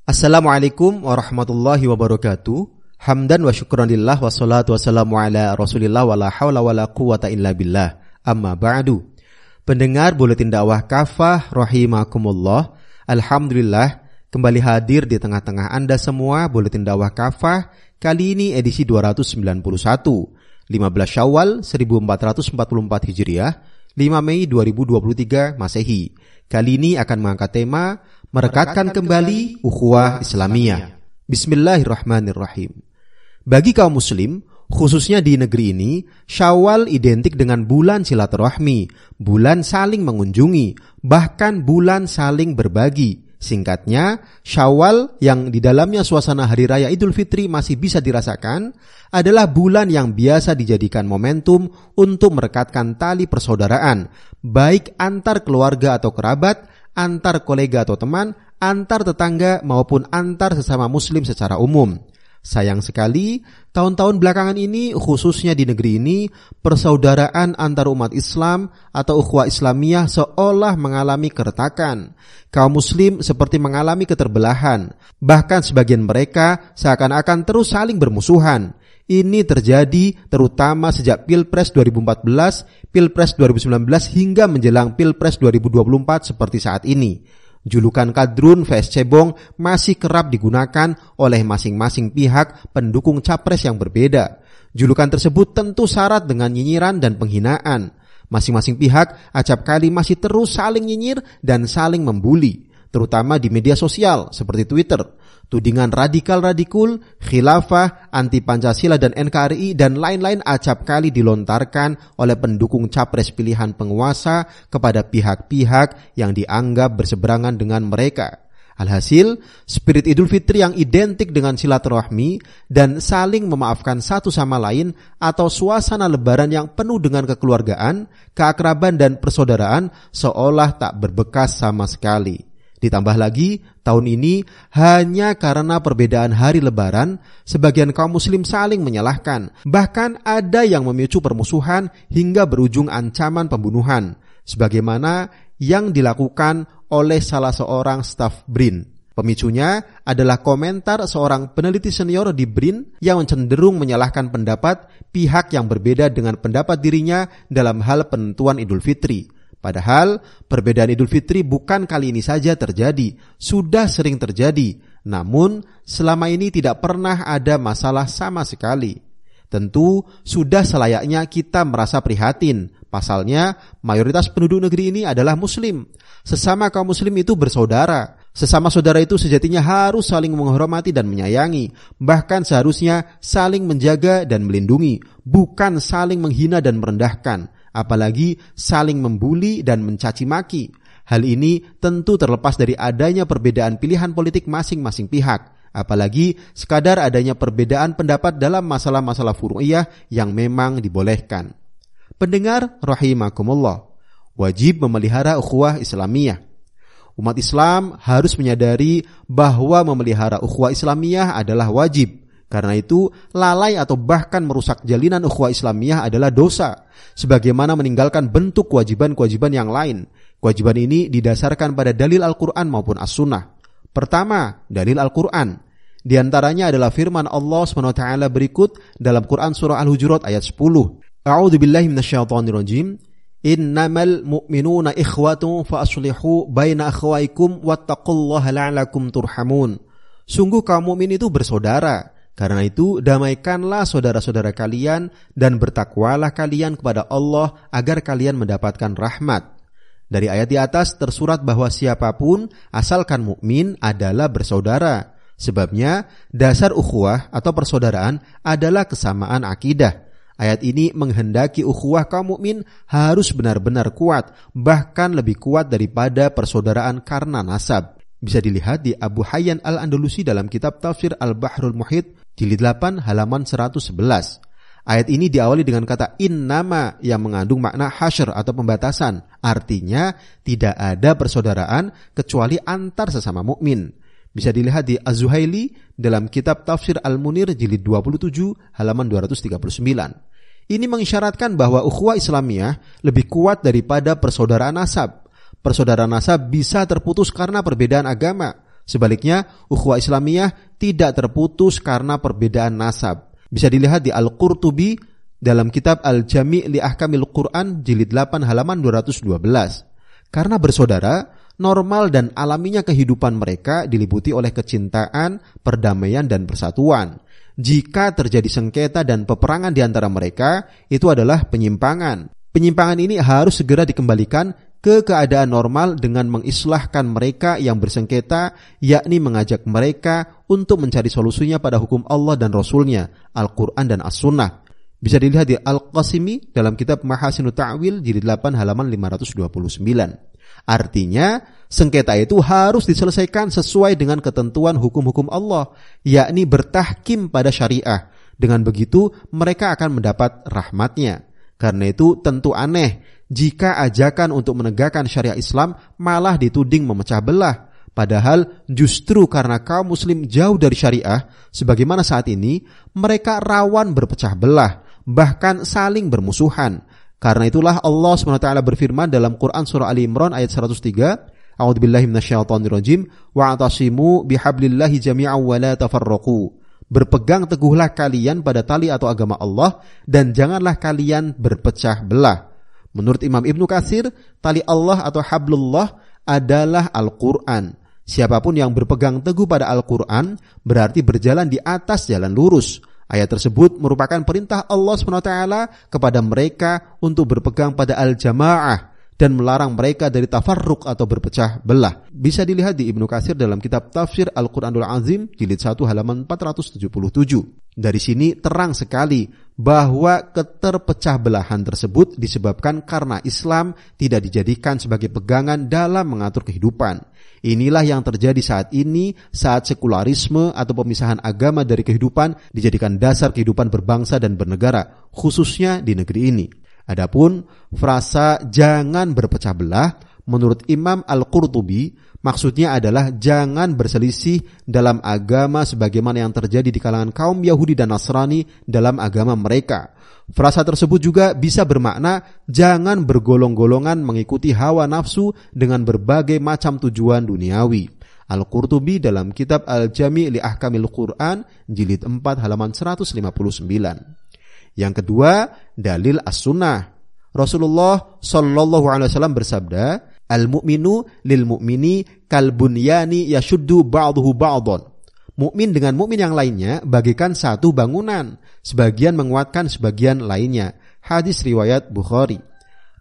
Assalamualaikum warahmatullahi wabarakatuh. Hamdan wa syukranillah wa salatu wassalamu ala rasulillah wa la hawla wa la quwata illa billah. Amma ba'du. Pendengar Buletin Dakwah Kafah rahimakumullah. Alhamdulillah kembali hadir di tengah-tengah Anda semua Buletin Dakwah Kafah. Kali ini edisi 291, 15 Syawal 1444 Hijriah, 5 Mei 2023 Masehi. Kali ini akan mengangkat tema merekatkan kembali ukhuwah Islamiyah. Bismillahirrahmanirrahim. Bagi kaum muslim, khususnya di negeri ini, Syawal identik dengan bulan silaturahmi, bulan saling mengunjungi, bahkan bulan saling berbagi. Singkatnya, Syawal yang di dalamnya suasana Hari Raya Idul Fitri masih bisa dirasakan adalah bulan yang biasa dijadikan momentum untuk merekatkan tali persaudaraan, baik antar keluarga atau kerabat, antar kolega atau teman, antar tetangga maupun antar sesama muslim secara umum. Sayang sekali, tahun-tahun belakangan ini, khususnya di negeri ini, persaudaraan antar umat Islam atau ukhuwah Islamiyah seolah mengalami keretakan. Kaum muslim seperti mengalami keterbelahan, bahkan sebagian mereka seakan-akan terus saling bermusuhan. Ini terjadi terutama sejak Pilpres 2014, Pilpres 2019 hingga menjelang Pilpres 2024 seperti saat ini. Julukan Kadrun vs Cebong masih kerap digunakan oleh masing-masing pihak pendukung capres yang berbeda. Julukan tersebut tentu syarat dengan nyinyiran dan penghinaan. Masing-masing pihak acap kali masih terus saling nyinyir dan saling membuli, terutama di media sosial seperti Twitter. Tudingan radikal-radikul, khilafah, anti-Pancasila dan NKRI dan lain-lain acap kali dilontarkan oleh pendukung capres pilihan penguasa kepada pihak-pihak yang dianggap berseberangan dengan mereka. Alhasil, spirit Idul Fitri yang identik dengan silaturahmi dan saling memaafkan satu sama lain atau suasana lebaran yang penuh dengan kekeluargaan, keakraban dan persaudaraan seolah tak berbekas sama sekali. Ditambah lagi, tahun ini hanya karena perbedaan hari lebaran, sebagian kaum muslim saling menyalahkan. Bahkan ada yang memicu permusuhan hingga berujung ancaman pembunuhan, sebagaimana yang dilakukan oleh salah seorang staf BRIN. Pemicunya adalah komentar seorang peneliti senior di BRIN yang cenderung menyalahkan pendapat pihak yang berbeda dengan pendapat dirinya dalam hal penentuan Idul Fitri. Padahal perbedaan Idul Fitri bukan kali ini saja terjadi, sudah sering terjadi. Namun selama ini tidak pernah ada masalah sama sekali. Tentu sudah selayaknya kita merasa prihatin. Pasalnya mayoritas penduduk negeri ini adalah muslim. Sesama kaum muslim itu bersaudara. Sesama saudara itu sejatinya harus saling menghormati dan menyayangi. Bahkan seharusnya saling menjaga dan melindungi, bukan saling menghina dan merendahkan. Apalagi saling membuli dan mencaci maki. Hal ini tentu terlepas dari adanya perbedaan pilihan politik masing-masing pihak. Apalagi sekadar adanya perbedaan pendapat dalam masalah-masalah furu'iyah yang memang dibolehkan. Pendengar rahimakumullah, wajib memelihara ukhuwah Islamiyah. Umat Islam harus menyadari bahwa memelihara ukhuwah Islamiyah adalah wajib. Karena itu, lalai atau bahkan merusak jalinan ukhuwah Islamiyah adalah dosa, sebagaimana meninggalkan bentuk kewajiban-kewajiban yang lain. Kewajiban ini didasarkan pada dalil Al-Quran maupun As-Sunnah. Pertama, dalil Al-Quran. Di antaranya adalah firman Allah SWT berikut dalam Quran Surah Al-Hujurat ayat 10. A'udzubillahi minasyaitonirrajim. Innamal mu'minuna ikhwatun fa aslihu baina akhwaikum wattaqullaha la'alakum turhamun. Sungguh kaum mukmin itu bersaudara. Karena itu, damaikanlah saudara-saudara kalian dan bertakwalah kalian kepada Allah agar kalian mendapatkan rahmat. Dari ayat di atas tersurat bahwa siapapun asalkan mukmin adalah bersaudara. Sebabnya, dasar ukhuwah atau persaudaraan adalah kesamaan akidah. Ayat ini menghendaki ukhuwah kaum mukmin harus benar-benar kuat, bahkan lebih kuat daripada persaudaraan karena nasab. Bisa dilihat di Abu Hayyan Al-Andalusi dalam kitab Tafsir Al-Bahrul Muhit, jilid 8 halaman 111. Ayat ini diawali dengan kata innama yang mengandung makna hasyr atau pembatasan. Artinya tidak ada persaudaraan kecuali antar sesama mukmin. Bisa dilihat di Az-Zuhaili dalam kitab Tafsir Al-Munir jilid 27 halaman 239. Ini mengisyaratkan bahwa ukhuwah Islamiyah lebih kuat daripada persaudaraan nasab. Persaudaraan nasab bisa terputus karena perbedaan agama. Sebaliknya, ukhuwah Islamiyah tidak terputus karena perbedaan nasab. Bisa dilihat di Al-Qurtubi dalam kitab Al-Jami' li Ahkamil Quran jilid 8 halaman 212. Karena bersaudara, normal dan alaminya kehidupan mereka diliputi oleh kecintaan, perdamaian, dan persatuan. Jika terjadi sengketa dan peperangan di antara mereka, itu adalah penyimpangan. Penyimpangan ini harus segera dikembalikan ke keadaan normal dengan mengislahkan mereka yang bersengketa, yakni mengajak mereka untuk mencari solusinya pada hukum Allah dan Rasul-Nya, Al-Quran dan As-Sunnah. Bisa dilihat di Al-Qasimi dalam kitab Mahasinut Ta'wil jilid 8 halaman 529. Artinya, sengketa itu harus diselesaikan sesuai dengan ketentuan hukum-hukum Allah, yakni bertahkim pada syariah. Dengan begitu, mereka akan mendapat rahmat-Nya. Karena itu tentu aneh jika ajakan untuk menegakkan syariat Islam malah dituding memecah belah. Padahal justru karena kaum muslim jauh dari syariah, sebagaimana saat ini, mereka rawan berpecah belah, bahkan saling bermusuhan. Karena itulah Allah SWT berfirman dalam Quran surah Ali Imran ayat 103, A'udzubillahi minasyaitonirrajim, wa'tasimu bihablillahi jami'an wa la tafarraqu. Berpegang teguhlah kalian pada tali atau agama Allah dan janganlah kalian berpecah belah. Menurut Imam Ibnu Katsir, tali Allah atau hablullah adalah Al-Quran. Siapapun yang berpegang teguh pada Al-Quran berarti berjalan di atas jalan lurus. Ayat tersebut merupakan perintah Allah SWT kepada mereka untuk berpegang pada al-jamaah dan melarang mereka dari tafarruq atau berpecah belah. Bisa dilihat di Ibnu Katsir dalam kitab Tafsir Al-Quranul Azim jilid 1 halaman 477. Dari sini terang sekali bahwa keterpecah belahan tersebut disebabkan karena Islam tidak dijadikan sebagai pegangan dalam mengatur kehidupan. Inilah yang terjadi saat ini saat sekularisme atau pemisahan agama dari kehidupan dijadikan dasar kehidupan berbangsa dan bernegara, khususnya di negeri ini. Adapun frasa jangan berpecah belah, menurut Imam Al-Qurtubi, maksudnya adalah jangan berselisih dalam agama sebagaimana yang terjadi di kalangan kaum Yahudi dan Nasrani dalam agama mereka. Frasa tersebut juga bisa bermakna jangan bergolong-golongan mengikuti hawa nafsu dengan berbagai macam tujuan duniawi. Al-Qurtubi dalam kitab Al-Jami' li Ahkamil Quran jilid 4 halaman 159. Yang kedua, dalil as-sunnah. Rasulullah sallallahu alaihi wasallam bersabda, "Al-mu'minu lil mu'mini kal bunyani yashuddu ba'dahu ba'dhan." Mukmin dengan mukmin yang lainnya bagaikan satu bangunan, sebagian menguatkan sebagian lainnya. Hadis riwayat Bukhari.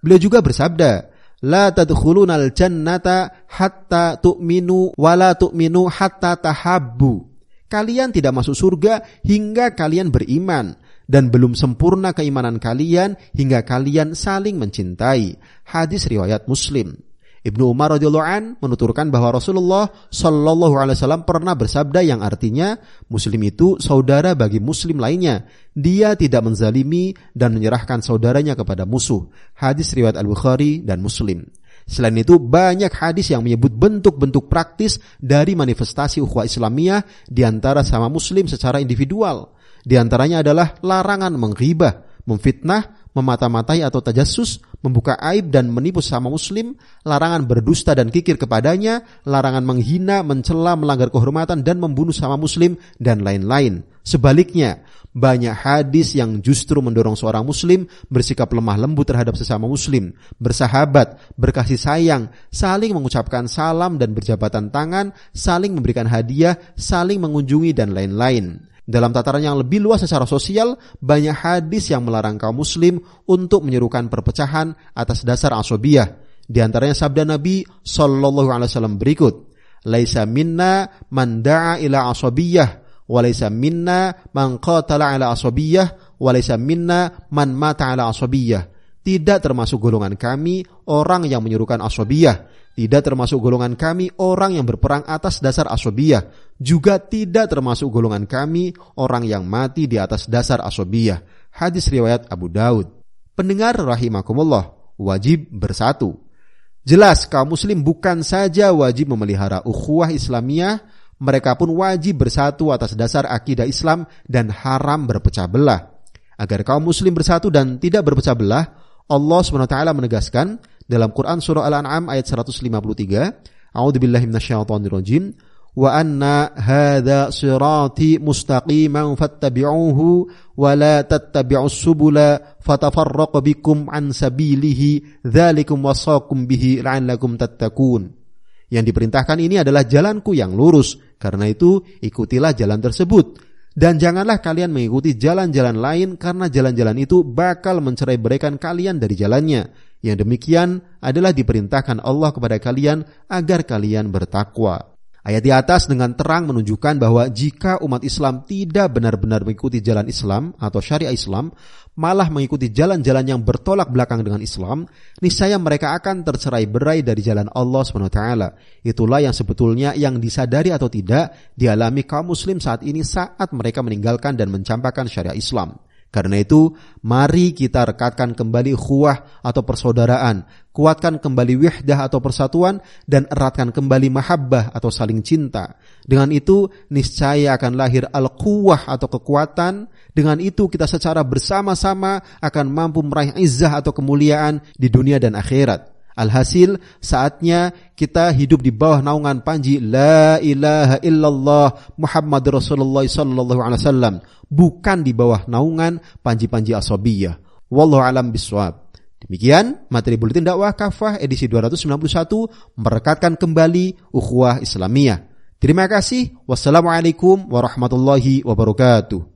Beliau juga bersabda, "La tadkhulunal jannata hatta tu'minu wa la tu'minu hatta tahabbu." Kalian tidak masuk surga hingga kalian beriman, dan belum sempurna keimanan kalian hingga kalian saling mencintai. Hadis riwayat Muslim. Ibnu Umar radhiyallahu an menuturkan bahwa Rasulullah sallallahu alaihi wasallam pernah bersabda yang artinya muslim itu saudara bagi muslim lainnya. Dia tidak menzalimi dan menyerahkan saudaranya kepada musuh. Hadis riwayat Al-Bukhari dan Muslim. Selain itu banyak hadis yang menyebut bentuk-bentuk praktis dari manifestasi ukhuwah Islamiyah di antara sama muslim secara individual. Di antaranya adalah larangan menghibah, memfitnah, memata-matai atau tajassus, membuka aib dan menipu sesama muslim, larangan berdusta dan kikir kepadanya, larangan menghina, mencela, melanggar kehormatan dan membunuh sesama muslim dan lain-lain. Sebaliknya, banyak hadis yang justru mendorong seorang muslim bersikap lemah lembut terhadap sesama muslim, bersahabat, berkasih sayang, saling mengucapkan salam dan berjabatan tangan, saling memberikan hadiah, saling mengunjungi dan lain-lain. Dalam tataran yang lebih luas secara sosial, banyak hadis yang melarang kaum muslim untuk menyerukan perpecahan atas dasar asabiyah. Di antaranya sabda Nabi sallallahu alaihi wasallam berikut, "Laisa minna man da'a ila asabiyah, wa laisa minna man qatala ala asabiyah, wa laisa minna man mata ala asabiyah." Tidak termasuk golongan kami orang yang menyerukan asabiyah. Tidak termasuk golongan kami orang yang berperang atas dasar asabiyah. Juga tidak termasuk golongan kami orang yang mati di atas dasar asabiyah. Hadis riwayat Abu Daud. Pendengar rahimakumullah, wajib bersatu. Jelas kaum muslim bukan saja wajib memelihara ukhuwah Islamiyah, mereka pun wajib bersatu atas dasar akidah Islam dan haram berpecah belah. Agar kaum muslim bersatu dan tidak berpecah belah, Allah SWT menegaskan dalam Quran surah Al-An'am ayat 153, A'udzubillahi minasyaitonirrajim, wa anna hadza sirati mustaqiman fattabi'uhu wa la tattabi'us subula fatafarraqu bikum an sabilihi dzalikum wasaqum bihi la'allakum tattaqun. Yang diperintahkan ini adalah jalanku yang lurus, karena itu ikutilah jalan tersebut. Dan janganlah kalian mengikuti jalan-jalan lain, karena jalan-jalan itu bakal mencerai-beraikan kalian dari jalannya. Yang demikian adalah diperintahkan Allah kepada kalian agar kalian bertakwa. Ayat di atas dengan terang menunjukkan bahwa jika umat Islam tidak benar-benar mengikuti jalan Islam atau syariah Islam, malah mengikuti jalan-jalan yang bertolak belakang dengan Islam, niscaya mereka akan tercerai-berai dari jalan Allah SWT. Itulah yang sebetulnya yang disadari atau tidak dialami kaum muslim saat ini saat mereka meninggalkan dan mencampakkan syariah Islam. Karena itu, mari kita rekatkan kembali ukhuwah atau persaudaraan, kuatkan kembali wihdah atau persatuan, dan eratkan kembali mahabbah atau saling cinta. Dengan itu, niscaya akan lahir al-quwwah atau kekuatan. Dengan itu, kita secara bersama-sama akan mampu meraih izzah atau kemuliaan di dunia dan akhirat. Alhasil, saatnya kita hidup di bawah naungan panji La ilaha illallah Muhammad Rasulullah sallallahu alaihi wasallam, bukan di bawah naungan panji-panji asabiyah. Wallahu alam biswab. Demikian materi buletin dakwah kafah edisi 291 merekatkan kembali ukhuwah Islamiyah. Terima kasih. Wassalamualaikum warahmatullahi wabarakatuh.